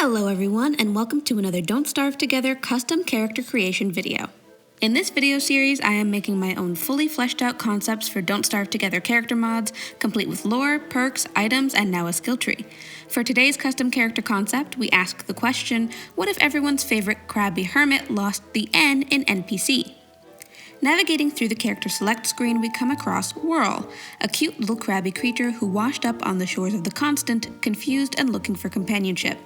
Hello everyone, and welcome to another Don't Starve Together custom character creation video. In this video series, I am making my own fully fleshed out concepts for Don't Starve Together character mods, complete with lore, perks, items, and now a skill tree. For today's custom character concept, we ask the question, what if everyone's favorite crabby hermit lost the N in NPC? Navigating through the character select screen, we come across Whirl, a cute little crabby creature who washed up on the shores of the continent, confused and looking for companionship.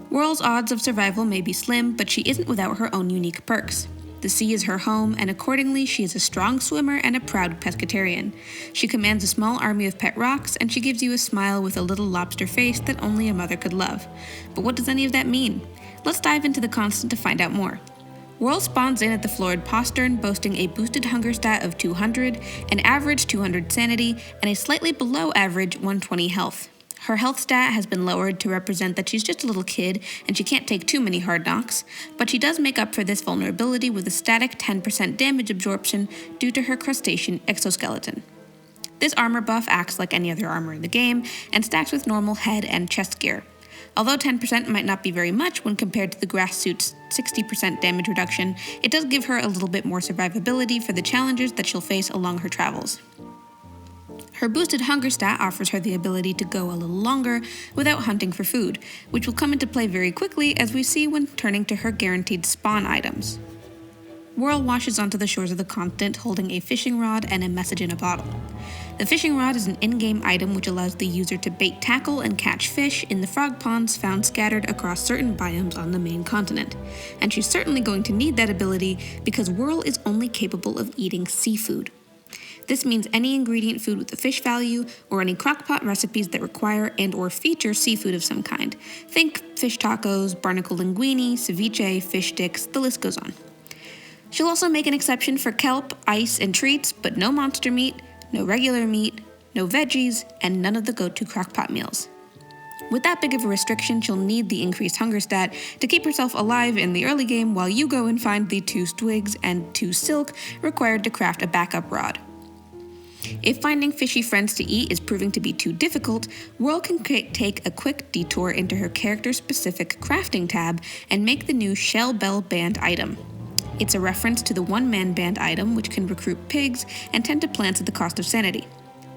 Whirl's odds of survival may be slim, but she isn't without her own unique perks. The sea is her home, and accordingly she is a strong swimmer and a proud pescatarian. She commands a small army of pet rocks, and she gives you a smile with a little lobster face that only a mother could love. But what does any of that mean? Let's dive into the constant to find out more. Whirl spawns in at the florid postern, boasting a boosted hunger stat of 200, an average 200 sanity, and a slightly below average 120 health. Her health stat has been lowered to represent that she's just a little kid and she can't take too many hard knocks, but she does make up for this vulnerability with a static 10% damage absorption due to her crustacean exoskeleton. This armor buff acts like any other armor in the game and stacks with normal head and chest gear. Although 10% might not be very much when compared to the grass suit's 60% damage reduction, it does give her a little bit more survivability for the challenges that she'll face along her travels. Her boosted hunger stat offers her the ability to go a little longer without hunting for food, which will come into play very quickly as we see when turning to her guaranteed spawn items. Whirl washes onto the shores of the continent holding a fishing rod and a message in a bottle. The fishing rod is an in-game item which allows the user to bait tackle and catch fish in the frog ponds found scattered across certain biomes on the main continent. And she's certainly going to need that ability because Whirl is only capable of eating seafood. This means any ingredient food with a fish value, or any crockpot recipes that require and or feature seafood of some kind. Think fish tacos, barnacle linguine, ceviche, fish sticks, the list goes on. She'll also make an exception for kelp, ice, and treats, but no monster meat, no regular meat, no veggies, and none of the go-to crockpot meals. With that big of a restriction, she'll need the increased hunger stat to keep herself alive in the early game while you go and find the 2 twigs and 2 silk required to craft a backup rod. If finding fishy friends to eat is proving to be too difficult, Whirl can take a quick detour into her character-specific crafting tab and make the new Shell Bell Band item. It's a reference to the one-man band item which can recruit pigs and tend to plants at the cost of sanity.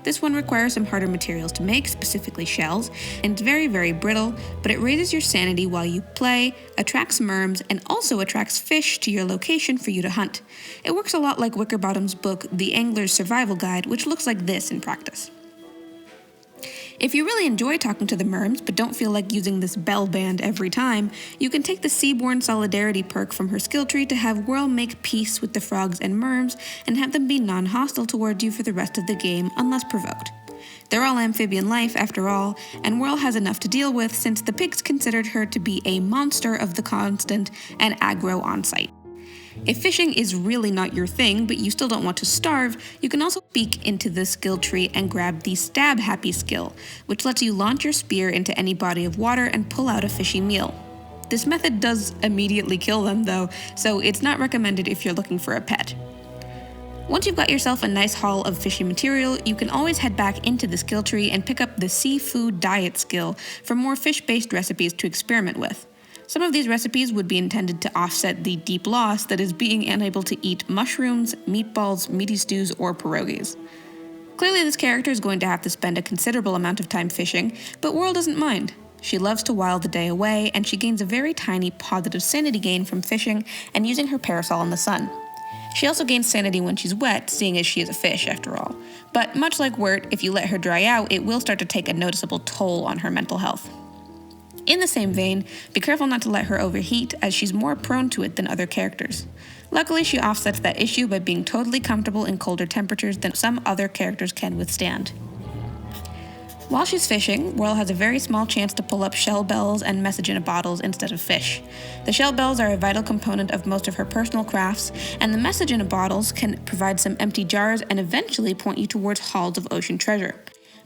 This one requires some harder materials to make, specifically shells, and it's very, very brittle, but it raises your sanity while you play, attracts merms, and also attracts fish to your location for you to hunt. It works a lot like Wickerbottom's book, The Angler's Survival Guide, which looks like this in practice. If you really enjoy talking to the merms but don't feel like using this bell band every time, you can take the Seaborn Solidarity perk from her skill tree to have Whirl make peace with the frogs and merms and have them be non-hostile towards you for the rest of the game unless provoked. They're all amphibian life after all, and Whirl has enough to deal with since the pigs considered her to be a monster of the constant and aggro on sight. If fishing is really not your thing, but you still don't want to starve, you can also peek into the skill tree and grab the Stab Happy skill, which lets you launch your spear into any body of water and pull out a fishy meal. This method does immediately kill them though, so it's not recommended if you're looking for a pet. Once you've got yourself a nice haul of fishy material, you can always head back into the skill tree and pick up the Seafood Diet skill for more fish-based recipes to experiment with. Some of these recipes would be intended to offset the deep loss that is being unable to eat mushrooms, meatballs, meaty stews, or pierogies. Clearly this character is going to have to spend a considerable amount of time fishing, but Whirl doesn't mind. She loves to while the day away, and she gains a very tiny positive sanity gain from fishing and using her parasol in the sun. She also gains sanity when she's wet, seeing as she is a fish after all. But much like Wirt, if you let her dry out, it will start to take a noticeable toll on her mental health. In the same vein, be careful not to let her overheat, as she's more prone to it than other characters. Luckily, she offsets that issue by being totally comfortable in colder temperatures than some other characters can withstand. While she's fishing, Whirl has a very small chance to pull up shell bells and message in a bottles instead of fish. The shell bells are a vital component of most of her personal crafts, and the message in a bottles can provide some empty jars and eventually point you towards hauls of ocean treasure.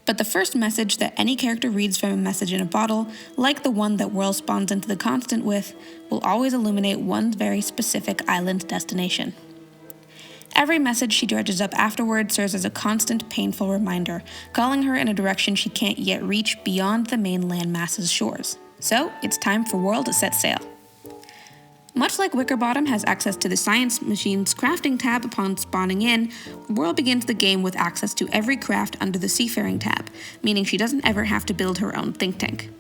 But the first message that any character reads from a message in a bottle, like the one that Whirl spawns into the constant with, will always illuminate one very specific island destination. Every message she dredges up afterward serves as a constant, painful reminder, calling her in a direction she can't yet reach beyond the main landmass's shores. So, it's time for Whirl to set sail. Much like Wickerbottom has access to the Science Machine's crafting tab upon spawning in, Whirl begins the game with access to every craft under the Seafaring tab, meaning she doesn't ever have to build her own think tank.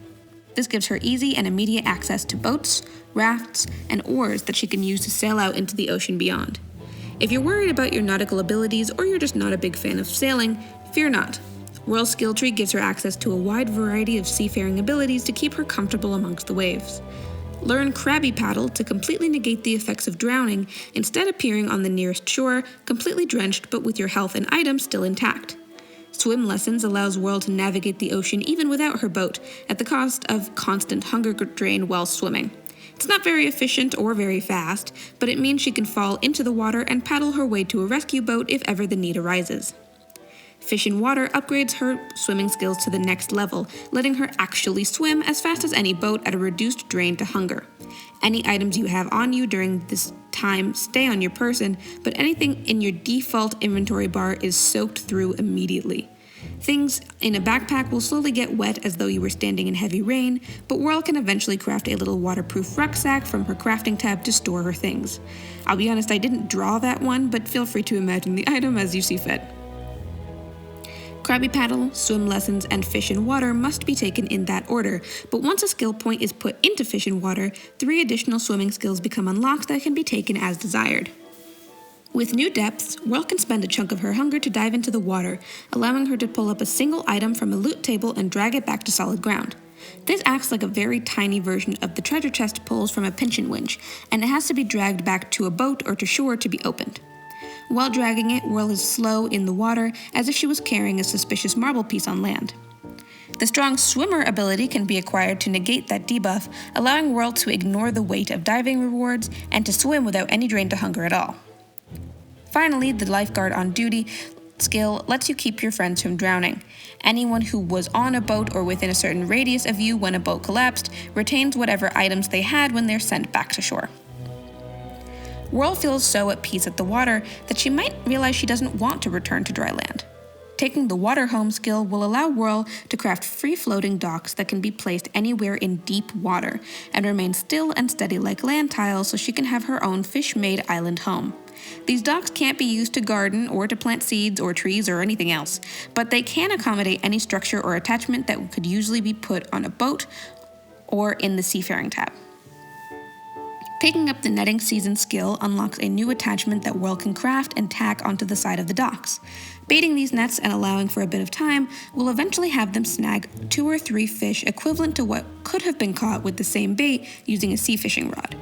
This gives her easy and immediate access to boats, rafts, and oars that she can use to sail out into the ocean beyond. If you're worried about your nautical abilities or you're just not a big fan of sailing, fear not. Whirl's skill tree gives her access to a wide variety of seafaring abilities to keep her comfortable amongst the waves. Learn Krabby Paddle to completely negate the effects of drowning, instead appearing on the nearest shore, completely drenched but with your health and items still intact. Swim Lessons allows Whirl to navigate the ocean even without her boat, at the cost of constant hunger drain while swimming. It's not very efficient or very fast, but it means she can fall into the water and paddle her way to a rescue boat if ever the need arises. Fish in Water upgrades her swimming skills to the next level, letting her actually swim as fast as any boat at a reduced drain to hunger. Any items you have on you during this time stay on your person, but anything in your default inventory bar is soaked through immediately. Things in a backpack will slowly get wet as though you were standing in heavy rain, but Whirl can eventually craft a little waterproof rucksack from her crafting tab to store her things. I'll be honest, I didn't draw that one, but feel free to imagine the item as you see fit. Krabby Paddle, Swim Lessons, and Fish in Water must be taken in that order, but once a skill point is put into Fish in Water, 3 additional swimming skills become unlocked that can be taken as desired. With new depths, Whirl can spend a chunk of her hunger to dive into the water, allowing her to pull up a single item from a loot table and drag it back to solid ground. This acts like a very tiny version of the treasure chest pulls from a pinch-and winch, and it has to be dragged back to a boat or to shore to be opened. While dragging it, Whirl is slow in the water, as if she was carrying a suspicious marble piece on land. The strong swimmer ability can be acquired to negate that debuff, allowing Whirl to ignore the weight of diving rewards and to swim without any drain to hunger at all. Finally, the Lifeguard on Duty skill lets you keep your friends from drowning. Anyone who was on a boat or within a certain radius of you when a boat collapsed retains whatever items they had when they're sent back to shore. Whirl feels so at peace at the water that she might realize she doesn't want to return to dry land. Taking the Water Home skill will allow Whirl to craft free-floating docks that can be placed anywhere in deep water and remain still and steady like land tiles so she can have her own fish-made island home. These docks can't be used to garden or to plant seeds or trees or anything else, but they can accommodate any structure or attachment that could usually be put on a boat or in the Seafaring tab. Picking up the Netting Season skill unlocks a new attachment that Whirl can craft and tack onto the side of the docks. Baiting these nets and allowing for a bit of time will eventually have them snag 2 or 3 fish equivalent to what could have been caught with the same bait using a sea fishing rod.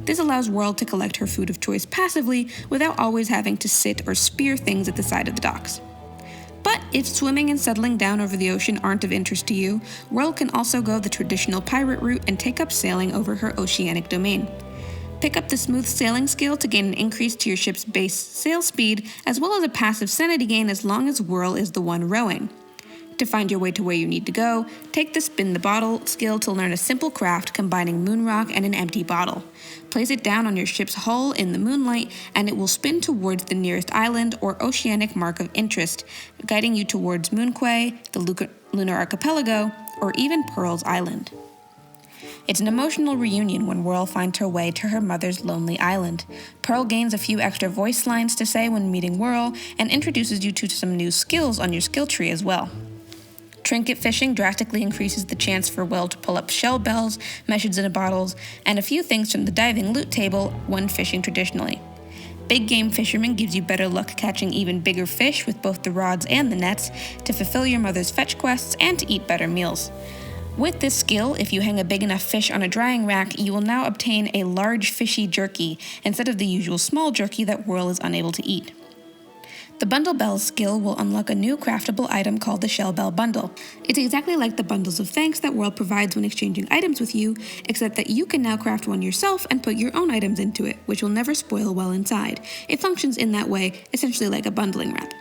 This allows Whirl to collect her food of choice passively without always having to sit or spear things at the side of the docks. But if swimming and settling down over the ocean aren't of interest to you, Whirl can also go the traditional pirate route and take up sailing over her oceanic domain. Pick up the Smooth Sailing skill to gain an increase to your ship's base sail speed, as well as a passive sanity gain as long as Whirl is the one rowing. To find your way to where you need to go, take the Spin the Bottle skill to learn a simple craft combining moon rock and an empty bottle. Place it down on your ship's hull in the moonlight, and it will spin towards the nearest island or oceanic mark of interest, guiding you towards Moonquay, the Lunar Archipelago, or even Pearl's Island. It's an emotional reunion when Whirl finds her way to her mother's lonely island. Pearl gains a few extra voice lines to say when meeting Whirl, and introduces you to some new skills on your skill tree as well. Trinket fishing drastically increases the chance for Whirl to pull up shell bells, meshes in bottles, and a few things from the diving loot table when fishing traditionally. Big Game Fisherman gives you better luck catching even bigger fish with both the rods and the nets to fulfill your mother's fetch quests and to eat better meals. With this skill, if you hang a big enough fish on a drying rack, you will now obtain a large fishy jerky instead of the usual small jerky that Whirl is unable to eat. The Bundle Bells skill will unlock a new craftable item called the Shell Bell Bundle. It's exactly like the Bundles of Thanks that Whirl provides when exchanging items with you, except that you can now craft one yourself and put your own items into it, which will never spoil well inside. It functions in that way, essentially like a bundling wrap.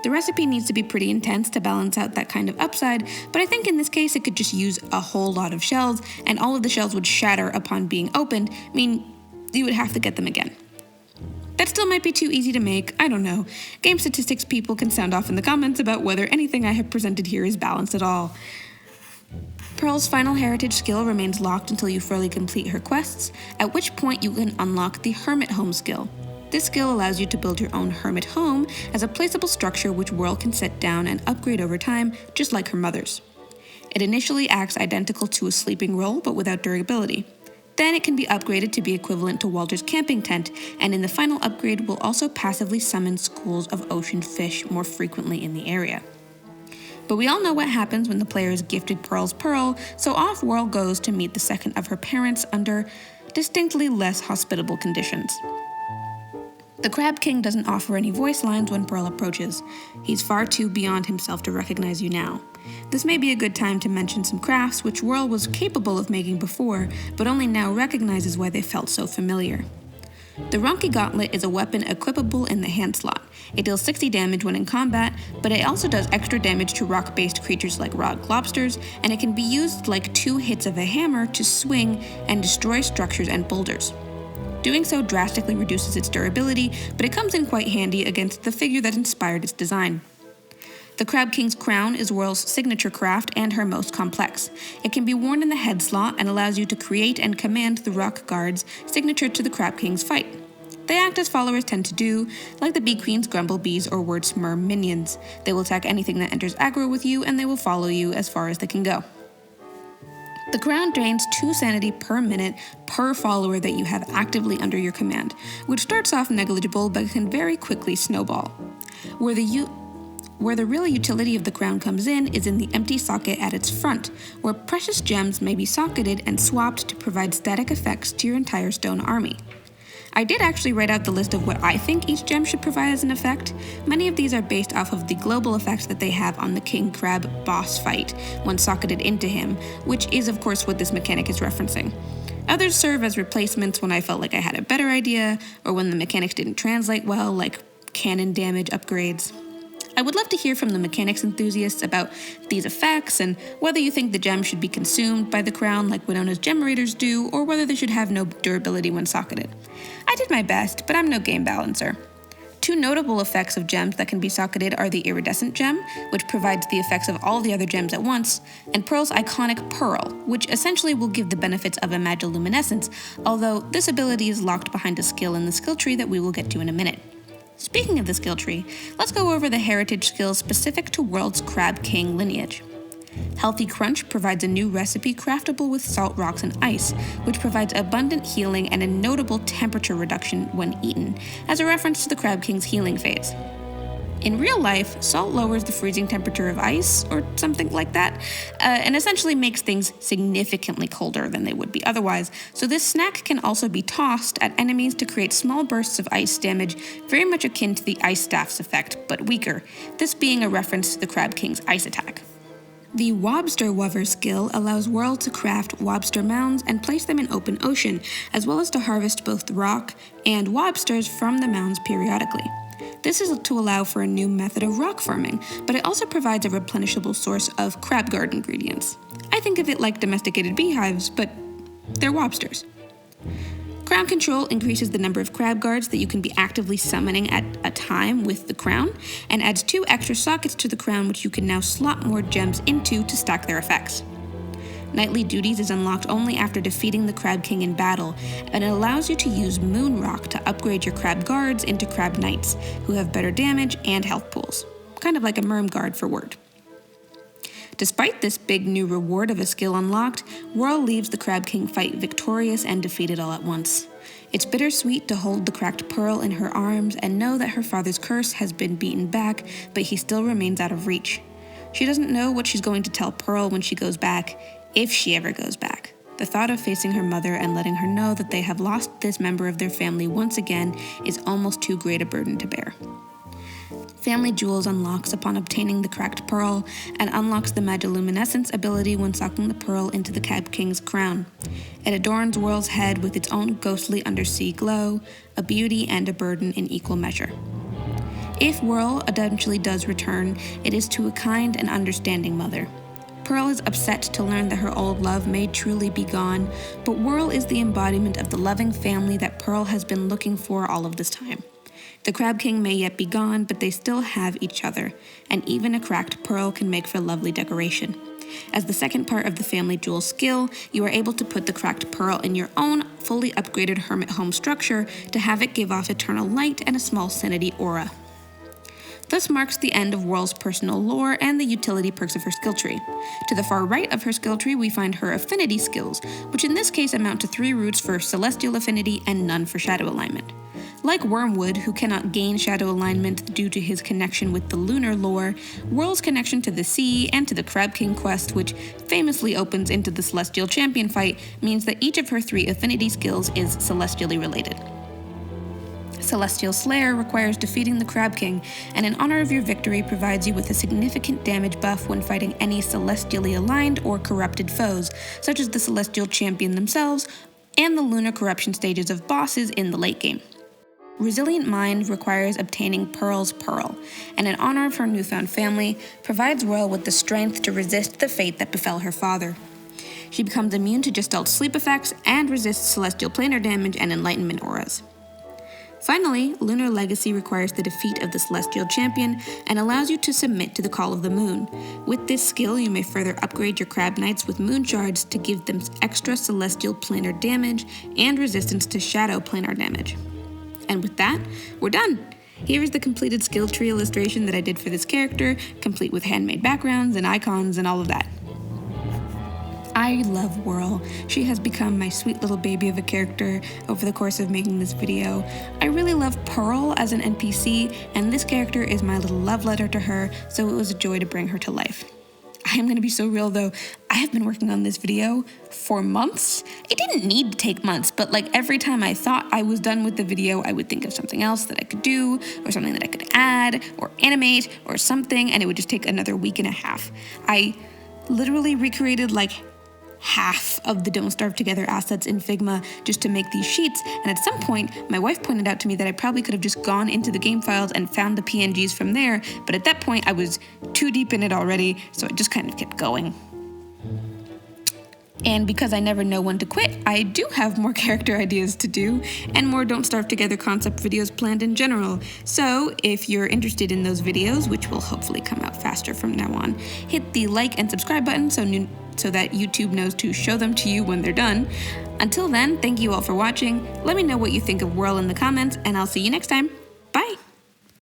The recipe needs to be pretty intense to balance out that kind of upside, but I think in this case it could just use a whole lot of shells, and all of the shells would shatter upon being opened, meaning you would have to get them again. That still might be too easy to make, I don't know. Game statistics people can sound off in the comments about whether anything I have presented here is balanced at all. Pearl's final heritage skill remains locked until you fully complete her quests, at which point you can unlock the Hermit Home skill. This skill allows you to build your own hermit home as a placeable structure which Whirl can set down and upgrade over time, just like her mother's. It initially acts identical to a sleeping roll, but without durability. Then it can be upgraded to be equivalent to Walter's camping tent, and in the final upgrade will also passively summon schools of ocean fish more frequently in the area. But we all know what happens when the player is gifted Pearl's Pearl, so off Whirl goes to meet the second of her parents under distinctly less hospitable conditions. The Crab King doesn't offer any voice lines when Pearl approaches. He's far too beyond himself to recognize you now. This may be a good time to mention some crafts which Whirl was capable of making before, but only now recognizes why they felt so familiar. The Ronki Gauntlet is a weapon equipable in the hand slot. It deals 60 damage when in combat, but it also does extra damage to rock-based creatures like rock lobsters, and it can be used like 2 hits of a hammer to swing and destroy structures and boulders. Doing so drastically reduces its durability, but it comes in quite handy against the figure that inspired its design. The Crab King's crown is Whirl's signature craft and her most complex. It can be worn in the head slot and allows you to create and command the rock guards signature to the Crab King's fight. They act as followers tend to do, like the Bee Queen's Grumblebees or Wordsmur minions. They will attack anything that enters aggro with you, and they will follow you as far as they can go. The crown drains 2 sanity per minute per follower that you have actively under your command, which starts off negligible but can very quickly snowball. Where the real utility of the crown comes in is in the empty socket at its front, where precious gems may be socketed and swapped to provide static effects to your entire stone army. I did actually write out the list of what I think each gem should provide as an effect. Many of these are based off of the global effects that they have on the King Crab boss fight when socketed into him, which is of course what this mechanic is referencing. Others serve as replacements when I felt like I had a better idea, or when the mechanics didn't translate well, like cannon damage upgrades. I would love to hear from the mechanics enthusiasts about these effects and whether you think the gem should be consumed by the crown like Winona's gem raiders do, or whether they should have no durability when socketed. I did my best, but I'm no game balancer. 2 notable effects of gems that can be socketed are the iridescent gem, which provides the effects of all the other gems at once, and Pearl's iconic Pearl, which essentially will give the benefits of Imagilluminescence, although this ability is locked behind a skill in the skill tree that we will get to in a minute. Speaking of the skill tree, let's go over the heritage skills specific to World's Crab King lineage. Healthy Crunch provides a new recipe craftable with salt, rocks, and ice, which provides abundant healing and a notable temperature reduction when eaten, as a reference to the Crab King's healing phase. In real life, salt lowers the freezing temperature of ice, or something like that, and essentially makes things significantly colder than they would be otherwise, so this snack can also be tossed at enemies to create small bursts of ice damage, very much akin to the Ice Staff's effect, but weaker, this being a reference to the Crab King's ice attack. The Wobster Wover skill allows Whirl to craft Wobster mounds and place them in open ocean, as well as to harvest both rock and Wobsters from the mounds periodically. This is to allow for a new method of rock farming, but it also provides a replenishable source of crab guard ingredients. I think of it like domesticated beehives, but they're Wobsters. Crown Control increases the number of crab guards that you can be actively summoning at a time with the crown, and adds 2 extra sockets to the crown which you can now slot more gems into to stack their effects. Nightly Duties is unlocked only after defeating the Crab King in battle, and it allows you to use Moon Rock to upgrade your crab guards into crab knights, who have better damage and health pools. Kind of like a Merm guard for Word. Despite this big new reward of a skill unlocked, Whirl leaves the Crab King fight victorious and defeated all at once. It's bittersweet to hold the cracked Pearl in her arms and know that her father's curse has been beaten back, but he still remains out of reach. She doesn't know what she's going to tell Pearl when she goes back, if she ever goes back. The thought of facing her mother and letting her know that they have lost this member of their family once again is almost too great a burden to bear. Family Jewels unlocks upon obtaining the cracked pearl, and unlocks the Magiluminescence ability when socking the pearl into the Crab King's crown. It adorns Whirl's head with its own ghostly undersea glow, a beauty and a burden in equal measure. If Whirl eventually does return, it is to a kind and understanding mother. Pearl is upset to learn that her old love may truly be gone, but Whirl is the embodiment of the loving family that Pearl has been looking for all of this time. The Crab King may yet be gone, but they still have each other, and even a cracked pearl can make for lovely decoration. As the second part of the family jewel skill, you are able to put the cracked pearl in your own fully upgraded hermit home structure to have it give off eternal light and a small sanity aura. Thus marks the end of Whirl's personal lore and the utility perks of her skill tree. To the far right of her skill tree, we find her affinity skills, which in this case amount to 3 roots for celestial affinity and none for shadow alignment. Like Wormwood, who cannot gain shadow alignment due to his connection with the lunar lore, Whirl's connection to the sea and to the Crab King quest, which famously opens into the Celestial Champion fight, means that each of her 3 affinity skills is celestially related. Celestial Slayer requires defeating the Crab King, and in honor of your victory provides you with a significant damage buff when fighting any celestially aligned or corrupted foes, such as the Celestial Champion themselves and the lunar corruption stages of bosses in the late game. Resilient Mind requires obtaining Pearl's Pearl, and in honor of her newfound family, provides Whirl with the strength to resist the fate that befell her father. She becomes immune to Gestalt sleep effects and resists celestial planar damage and enlightenment auras. Finally, Lunar Legacy requires the defeat of the Celestial Champion and allows you to submit to the Call of the Moon. With this skill, you may further upgrade your Crab Knights with Moon Shards to give them extra celestial planar damage and resistance to shadow planar damage. And with that, we're done! Here is the completed skill tree illustration that I did for this character, complete with handmade backgrounds and icons and all of that. I love Whirl. She has become my sweet little baby of a character over the course of making this video. I really love Pearl as an NPC, and this character is my little love letter to her, so it was a joy to bring her to life. I am going to be so real though, I have been working on this video for months. It didn't need to take months, but every time I thought I was done with the video, I would think of something else that I could do, or something that I could add, or animate, or something, and it would just take another week and a half. I literally recreated half of the Don't Starve Together assets in Figma just to make these sheets, and at some point, my wife pointed out to me that I probably could have just gone into the game files and found the PNGs from there, but at that point I was too deep in it already, so I just kind of kept going. And because I never know when to quit, I do have more character ideas to do, and more Don't Starve Together concept videos planned in general. So if you're interested in those videos, which will hopefully come out faster from now on, hit the like and subscribe button so that YouTube knows to show them to you when they're done. Until then, thank you all for watching. Let me know what you think of Whirl in the comments, and I'll see you next time.